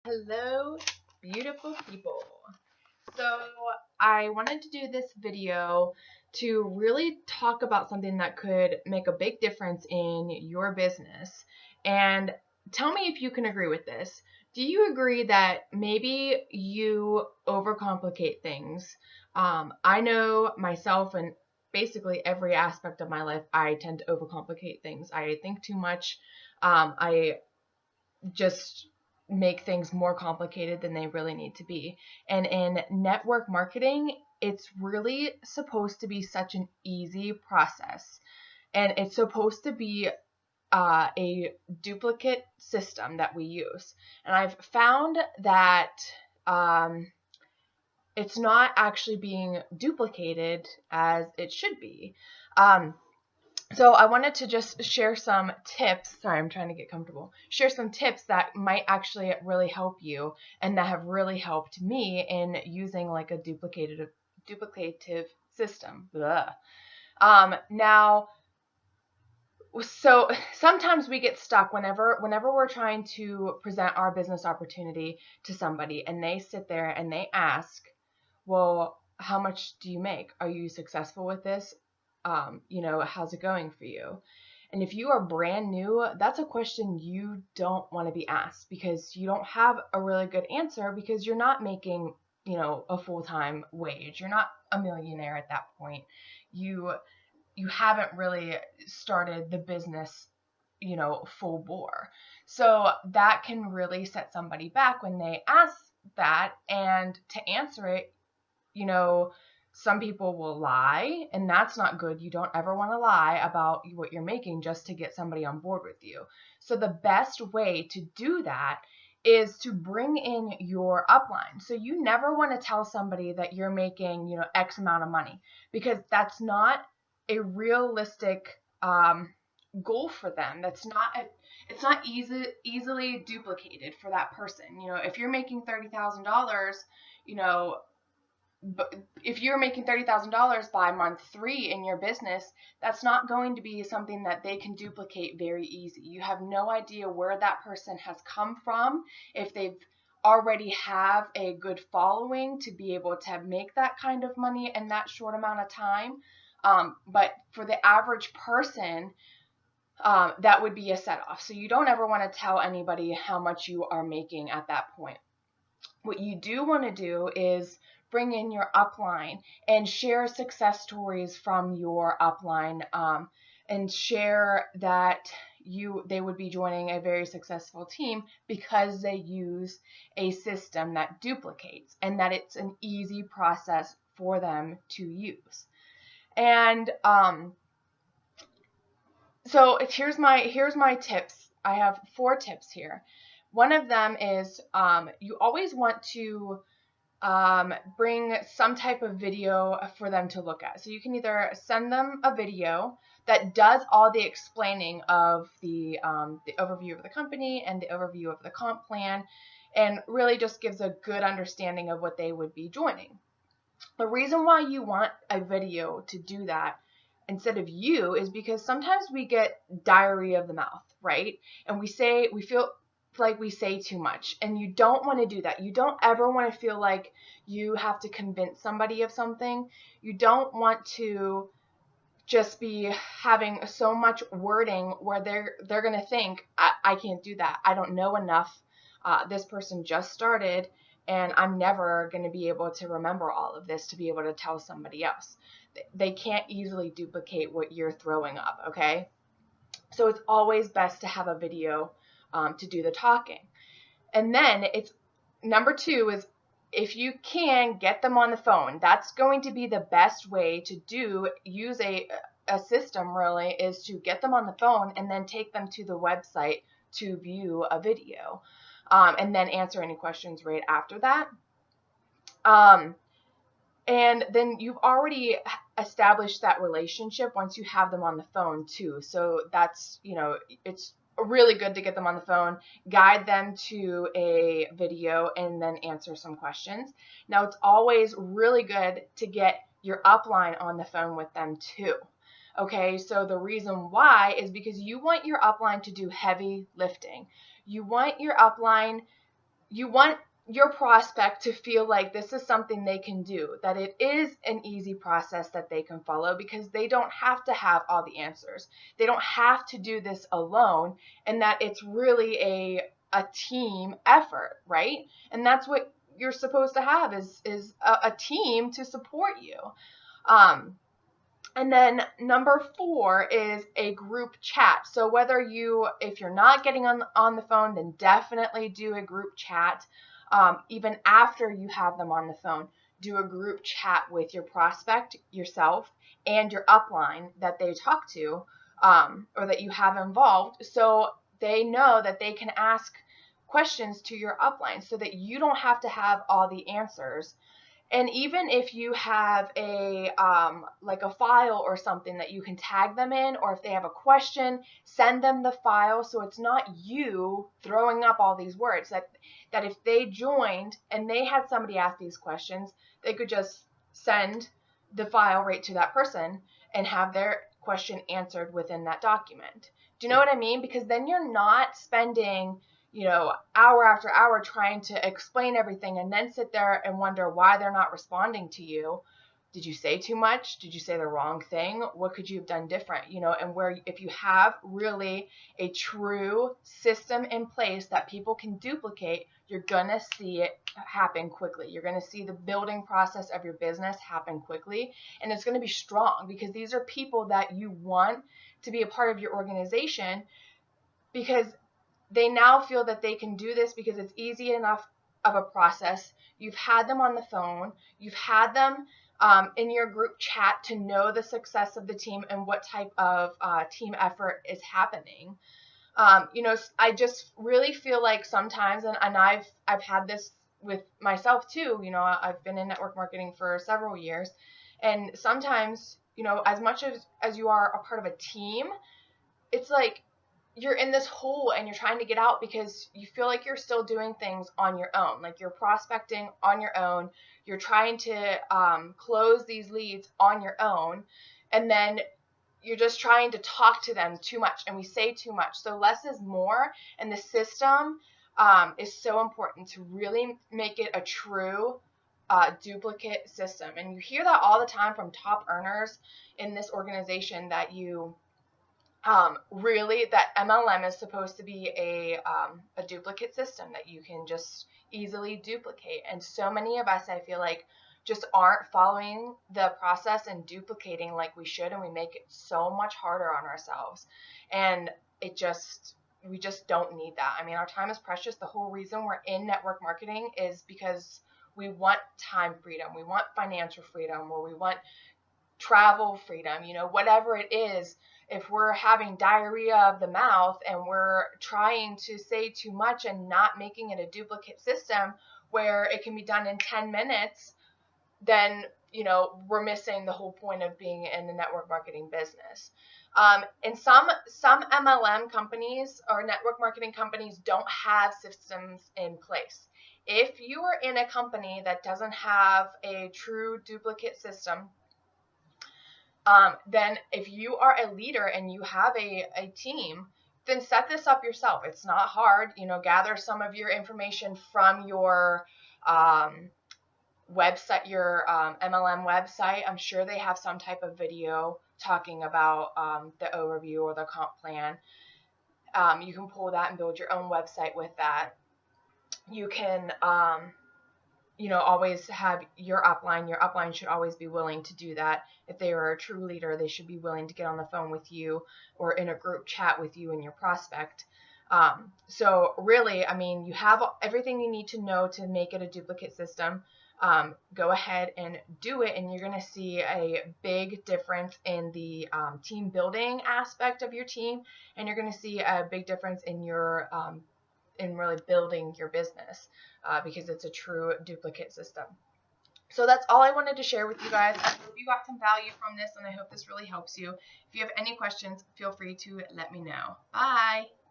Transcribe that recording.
Hello, beautiful people. So I wanted to do this video to really talk about something that could make a big difference in your business. And tell me if you can agree with this. Do you agree that maybe you overcomplicate things? I know myself and basically every aspect of my life, I tend to overcomplicate things. I think too much. I just make things more complicated than they really need to be. And in network marketing, it's really supposed to be such an easy process. And it's supposed to be a duplicate system that we use. And I've found that it's not actually being duplicated as it should be. So I wanted to just share some tips. Sorry, I'm trying to get comfortable. Share some tips that might actually really help you and that have really helped me in using like a duplicative system. Now, so sometimes we get stuck whenever we're trying to present our business opportunity to somebody and they sit there and they ask, well, how much do you make? Are you successful with this? How's it going for you? And if you are brand new, that's a question you don't want to be asked because you don't have a really good answer because you're not making, a full-time wage. You're not a millionaire at that point. You haven't really started the business, full bore. So that can really set somebody back when they ask that. And to answer it, some people will lie, and that's not good. You don't ever want to lie about what you're making just to get somebody on board with you. So the best way to do that is to bring in your upline. So you never want to tell somebody that you're making, X amount of money, because that's not a realistic goal for them. It's not easily duplicated for that person. If you're making $30,000, but if you're making $30,000 by month 3 in your business, that's not going to be something that they can duplicate very easy. You have no idea where that person has come from, if they've already have a good following to be able to make that kind of money in that short amount of time. But for the average person, that would be a set off. So you don't ever want to tell anybody how much you are making at that point. What you do want to do is bring in your upline and share success stories from your upline, and share that they would be joining a very successful team because they use a system that duplicates and that it's an easy process for them to use. And so here's my tips. I have 4 tips here. One of them is you always want to bring some type of video for them to look at. So you can either send them a video that does all the explaining of the overview of the company and the overview of the comp plan, and really just gives a good understanding of what they would be joining. The reason why you want a video to do that instead of you is because sometimes we get diarrhea of the mouth, right? And we feel like we say too much, and you don't want to do that. You don't ever want to feel like you have to convince somebody of something. You don't want to just be having so much wording where they're going to think, I can't do that. I don't know enough. This person just started, and I'm never going to be able to remember all of this to be able to tell somebody else. They can't easily duplicate what you're throwing up, okay? So it's always best to have a video to do the talking. And then it's number 2 is, if you can, get them on the phone. That's going to be the best way to use a system, really, is to get them on the phone and then take them to the website to view a video, and then answer any questions right after that. And then you've already established that relationship once you have them on the phone too. So that's, it's really good to get them on the phone, guide them to a video, and then answer some questions. Now, it's always really good to get your upline on the phone with them too. Okay, so the reason why is because you want your upline to do heavy lifting. You want your upline you want your prospect to feel like this is something they can do, that it is an easy process that they can follow, because they don't have to have all the answers. They don't have to do this alone, and that it's really a team effort, right? And that's what you're supposed to have, is a team to support you. And then number 4 is a group chat. So if you're not getting on the phone, then definitely do a group chat. Even after you have them on the phone, do a group chat with your prospect, yourself, and your upline that they talk to, or that you have involved, so they know that they can ask questions to your upline, so that you don't have to have all the answers. And even if you have like a file or something that you can tag them in, or if they have a question, send them the file, so it's not you throwing up all these words. That if they joined and they had somebody ask these questions, they could just send the file right to that person and have their question answered within that document. Do you know what I mean? Because then you're not spending, hour after hour trying to explain everything and then sit there and wonder why they're not responding to you. Did you say too much? Did you say the wrong thing? What could you have done different? And if you have really a true system in place that people can duplicate, you're going to see it happen quickly. You're going to see the building process of your business happen quickly, and it's going to be strong, because these are people that you want to be a part of your organization, because they now feel that they can do this because it's easy enough of a process. You've had them on the phone. You've had them in your group chat to know the success of the team and what type of team effort is happening. I just really feel like sometimes, and I've had this with myself too. I've been in network marketing for several years, and sometimes, as much as you are a part of a team, it's like you're in this hole and you're trying to get out, because you feel like you're still doing things on your own. Like, you're prospecting on your own. You're trying to close these leads on your own. And then you're just trying to talk to them too much, and we say too much. So less is more. And the system is so important to really make it a true duplicate system. And you hear that all the time from top earners in this organization, that really, that MLM is supposed to be a duplicate system that you can just easily duplicate. And so many of us, I feel like, just aren't following the process and duplicating like we should, and we make it so much harder on ourselves. And we just don't need that. I mean, our time is precious. The whole reason we're in network marketing is because we want time freedom. We want financial freedom, or we want travel freedom, whatever it is. If we're having diarrhea of the mouth and we're trying to say too much and not making it a duplicate system where it can be done in 10 minutes, then, we're missing the whole point of being in the network marketing business. And some MLM companies or network marketing companies don't have systems in place. If you are in a company that doesn't have a true duplicate system, then if you are a leader and you have a team, then set this up yourself. It's not hard. Gather some of your information from your website, your MLM website. I'm sure they have some type of video talking about the overview or the comp plan. You can pull that and build your own website with that. You can always have your upline. Your upline should always be willing to do that. If they are a true leader, they should be willing to get on the phone with you or in a group chat with you and your prospect. So really, I mean, you have everything you need to know to make it a duplicate system. Go ahead and do it, and you're going to see a big difference in the team building aspect of your team, and you're going to see a big difference in your in really building your business, because it's a true duplicate system. So that's all I wanted to share with you guys. I hope you got some value from this, and I hope this really helps you. If you have any questions, feel free to let me know. Bye!